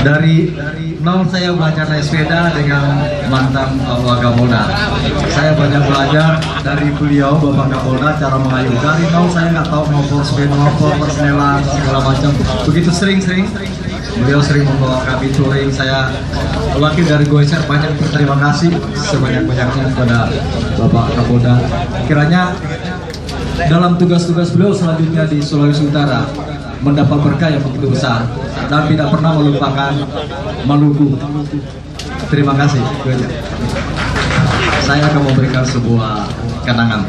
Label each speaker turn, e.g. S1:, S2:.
S1: Dari nol saya belajar naik sepeda dengan mantan Kapolda. Saya banyak belajar dari beliau, Bapak Kapolda, cara mengayuh. Dari nol saya nggak tahu mau sepeda, mau persnelan, segala macam. Begitu sering beliau sering membawa kami touring. Saya wakil dari Goeser banyak berterima kasih sebanyak-banyaknya kepada Bapak Kapolda. Kiranya dalam tugas-tugas beliau selanjutnya di Sulawesi Utara mendapat berkah yang begitu besar dan tidak pernah melupakan Maluku. Terima kasih. Saya akan memberikan sebuah kenangan.